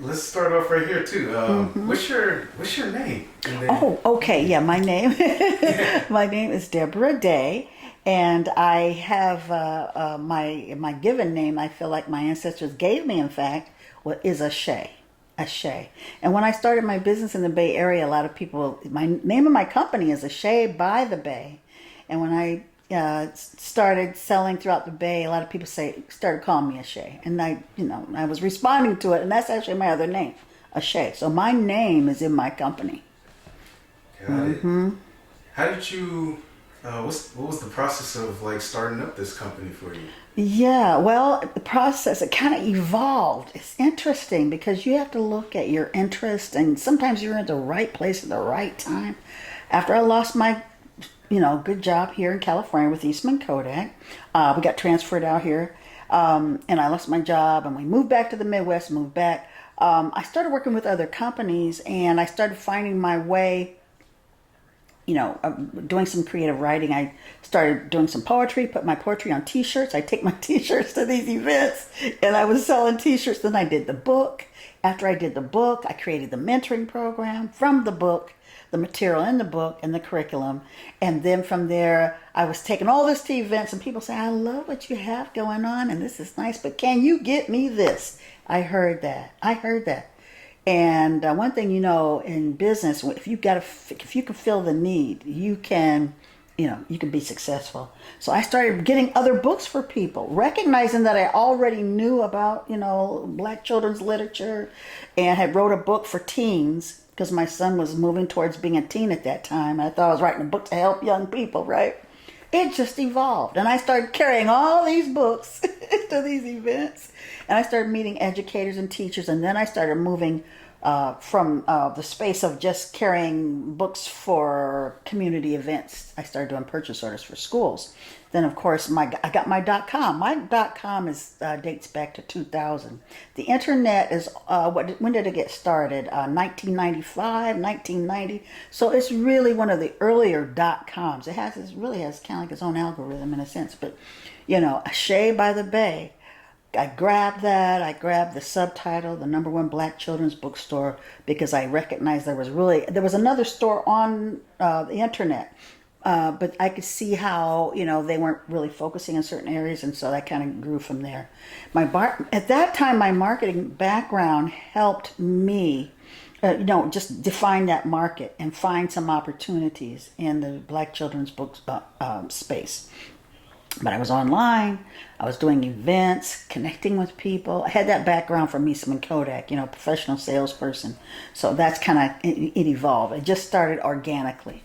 let's start off right here too. What's your name? And then, Oh, okay. Yeah, my name my name is Deborah Day, and I have my given name. I feel like my ancestors gave me. In fact, what is Ashay. Ashay. And when I started my business in the Bay Area, a lot of people. My name of my company is Ashay by the Bay, and when I started selling throughout the Bay, a lot of people started calling me Ashay, and I was responding to it, and that's actually my other name, Ashay. So my name is in my company. got it. How did you? What was the process of like starting up this company for you? Yeah, well, the process, it kind of evolved. It's interesting because you have to look at your interest, and sometimes you're in the right place at the right time. After I lost my, good job here in California with Eastman Kodak, we got transferred out here, and I lost my job, and we moved back to the Midwest, moved back. I started working with other companies, and I started finding my way doing some creative writing. I started doing some poetry, put my poetry on t-shirts. I take my t-shirts to these events and I was selling t-shirts. Then I did the book. After I did the book, I created the mentoring program from the book, the material in the book and the curriculum. And then from there, I was taking all this to events and people say, I love what you have going on and this is nice, but can you get me this? I heard that. And one thing in business, if you can fill the need, you can be successful. So I started getting other books for people, recognizing that I already knew about Black children's literature, and had wrote a book for teens because my son was moving towards being a teen at that time. I thought I was writing a book to help young people, right? It just evolved, and I started carrying all these books to these events, and I started meeting educators and teachers, and then I started moving from the space of just carrying books for community events. I started doing purchase orders for schools. Then, of course, I got my .com. My .com dates back to 2000. The internet is when did it get started? 1995, 1990. So it's really one of the earlier .coms. It really has kind of like its own algorithm in a sense. But Ashay by the Bay. I grabbed that. I grabbed the subtitle, the #1 Black children's bookstore, because I recognized there was another store on the internet, but I could see how they weren't really focusing in certain areas, and so that kind of grew from there. At that time, my marketing background helped me, just define that market and find some opportunities in the Black children's book space. But I was online, I was doing events, connecting with people. I had that background from Eastman Kodak, professional salesperson. So that's kind of, it evolved. It just started organically.